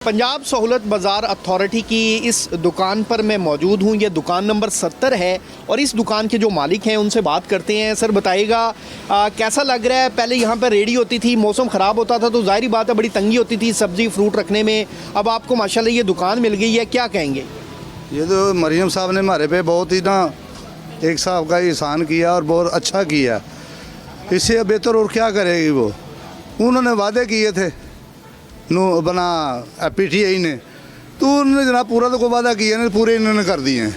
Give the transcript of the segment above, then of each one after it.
पंजाब सहूलत बाज़ार अथॉरिटी की इस दुकान पर मैं मौजूद हूँ। ये दुकान नंबर 70 है और इस दुकान के जो मालिक हैं उनसे बात करते हैं। सर बताइएगा कैसा लग रहा है? पहले यहाँ पर रेडी होती थी, मौसम ख़राब होता था तो ज़ाहिर बात है बड़ी तंगी होती थी सब्ज़ी फ्रूट रखने में। अब आपको माशाल्लाह ये दुकान मिल गई है, क्या कहेंगे? ये तो मरियम साहब ने हमारे पे बहुत ही ना एक साहब का एहसान किया और बहुत अच्छा किया। इससे बेहतर और क्या करेगी वो? उन्होंने वादे किए थे नो बना PTI ने, तो उन्होंने जनाब पूरा तो कोई वादा किया नहीं, पूरे इन्होंने कर दिए हैं।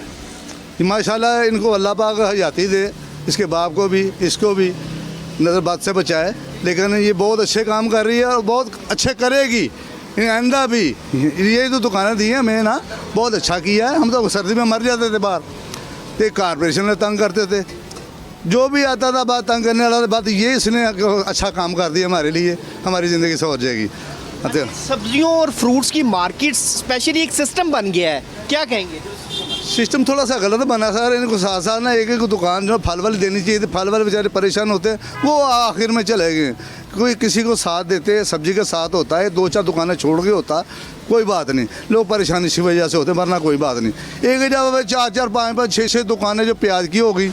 माशाल्लाह इनको अल्लाह पाक हयाती दे, इसके बाप को भी इसको भी नज़र बात से बचाए। लेकिन ये बहुत अच्छे काम कर रही है और बहुत अच्छे करेगी आइंदा भी। ये जो दुकानें दी हैं हमें ना बहुत अच्छा किया है। हम तो सर्दी में मर जाते थे बाहर, तो कारपोरेशन ने तंग करते थे, जो भी आता था बात तंग करने वाला। बात ये इसने अच्छा काम कर दिया हमारे लिए, हमारी ज़िंदगी संवर जाएगी। सब्जियों और फ्रूट्स की मार्केट स्पेशली एक सिस्टम बन गया है, क्या कहेंगे? सिस्टम थोड़ा सा गलत बना सर। इनको साथ साथ ना एक एक दुकान जो फल वाली देनी चाहिए थी। फल वाले बेचारे परेशान होते हैं, वो आखिर में चले गए। कोई किसी को साथ देते, सब्जी के साथ होता है, दो चार दुकानें छोड़ के होता, कोई बात नहीं। लोग परेशानी इसी वजह से होते, वरना कोई बात नहीं। एक जगह चार चार पाँच पाँच छः छः दुकानें जो प्याज की होगी,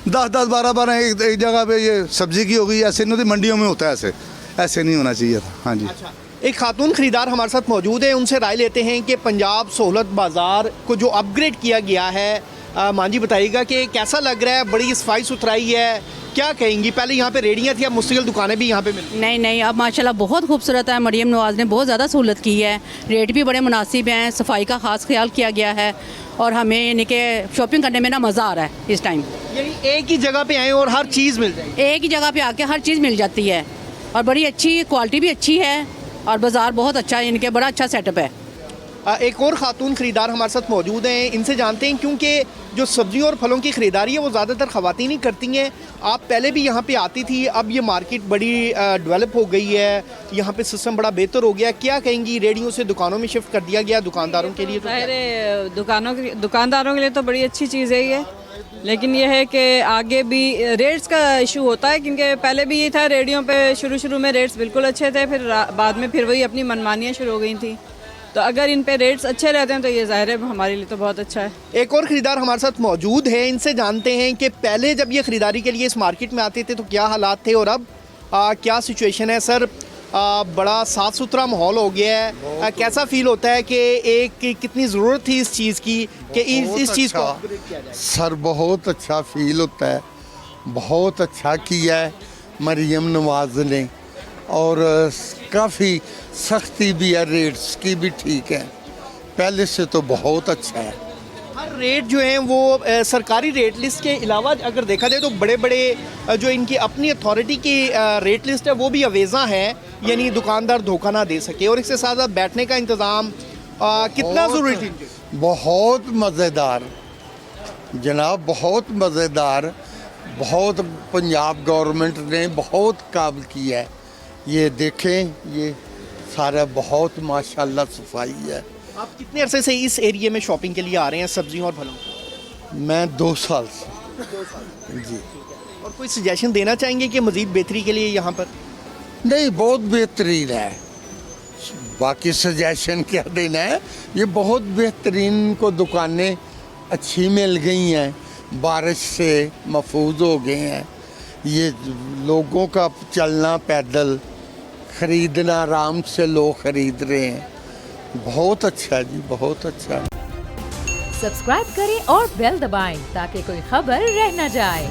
10 12 12 एक जगह पे ये सब्जी की होगी। ऐसे नहीं होती, मंडियों में होता है ऐसे नहीं होना चाहिए था। हाँ जी। अच्छा, एक खातून खरीदार हमारे साथ मौजूद है, उनसे राय लेते हैं कि पंजाब सहूलत बाज़ार को जो अपग्रेड किया गया है, मां जी बताइएगा कि कैसा लग रहा है? बड़ी सफाई सुथराई है, क्या कहेंगी? पहले यहाँ पे रेडियाँ थी, अब मुस्तकिल दुकानें भी यहाँ पे मिलती? नहीं, अब माशाल्लाह बहुत खूबसूरत है। मरियम नवाज़ ने बहुत ज़्यादा सहूलत की है, रेट भी बड़े मुनासिब हैं, सफाई का ख़ास ख्याल किया गया है और हमें यानी कि शॉपिंग करने में ना मज़ा आ रहा है इस टाइम। यानी एक ही जगह पे आए और हर चीज़ मिल जाए, एक ही जगह पे आके हर चीज़ मिल जाती है और बड़ी अच्छी क्वालिटी भी अच्छी है और बाज़ार बहुत अच्छा है, इनके बड़ा अच्छा सेटअप है। एक और खातून खरीदार हमारे साथ मौजूद हैं, इनसे जानते हैं क्योंकि जो सब्जियों और फलों की ख़रीदारी है वो ज़्यादातर ख़वातीन ही करती हैं। आप पहले भी यहाँ पे आती थी, अब ये मार्केट बड़ी डेवलप हो गई है, यहाँ पे सिस्टम बड़ा बेहतर हो गया, क्या कहेंगी? रेडियो से दुकानों में शिफ्ट कर दिया गया दुकानदारों के लिए, तो दुकानदारों के लिए तो बड़ी अच्छी चीज़ है ये। लेकिन ये है कि आगे भी रेट्स का इशू होता है, क्योंकि पहले भी ये था रेडियो पे शुरू में रेट्स बिल्कुल अच्छे थे, फिर बाद में फिर वही अपनी मनमानियाँ शुरू हो गई थी। तो अगर इन पे रेट्स अच्छे रहते हैं तो ये ज़ाहिर है हमारे लिए तो बहुत अच्छा है। एक और ख़रीदार हमारे साथ मौजूद है, इनसे जानते हैं कि पहले जब ये ख़रीदारी के लिए इस मार्केट में आते थे तो क्या हालात थे और अब क्या सिचुएशन है? सर बड़ा साफ़ सुथरा माहौल हो गया है, कैसा फील होता है कि एक कितनी ज़रूरत थी इस चीज़ की कि इस चीज़ को अपग्रेड किया जाए? सर बहुत अच्छा फील होता है, बहुत अच्छा किया है मरियम नवाज़ ने और काफ़ी सख्ती भी है, रेट्स की भी ठीक है, पहले से तो बहुत अच्छा है। हर रेट जो है वो सरकारी रेट लिस्ट के अलावा अगर देखा जाए तो बड़े बड़े जो इनकी अपनी अथॉरिटी की रेट लिस्ट है वो भी अवेज़ा है, यानी दुकानदार धोखा ना दे सके। और इसके साथ साथ बैठने का इंतज़ाम कितना ज़रूरी थी? बहुत मज़ेदार जनाब, बहुत मज़ेदार, बहुत पंजाब गवर्नमेंट ने बहुत काम किया है। ये देखें, ये सारा बहुत माशाल्लाह सफाई है। आप कितने अरसे से इस एरिया में शॉपिंग के लिए आ रहे हैं सब्जियों और फलों की? मैं 2 साल से। 2 साल जी। और कोई सजेशन देना चाहेंगे कि मज़ीद बेहतरी के लिए यहाँ पर? नहीं, बहुत बेहतरीन है, बाकी सजेशन क्या देना है। ये बहुत बेहतरीन को दुकानें अच्छी मिल गई हैं, बारिश से महफूज हो गए हैं। ये लोगों का चलना पैदल ख़रीदना आराम से लोग ख़रीद रहे हैं, बहुत अच्छा जी, बहुत अच्छा। सब्सक्राइब करें और बेल दबाएं ताकि कोई खबर रह न जाए।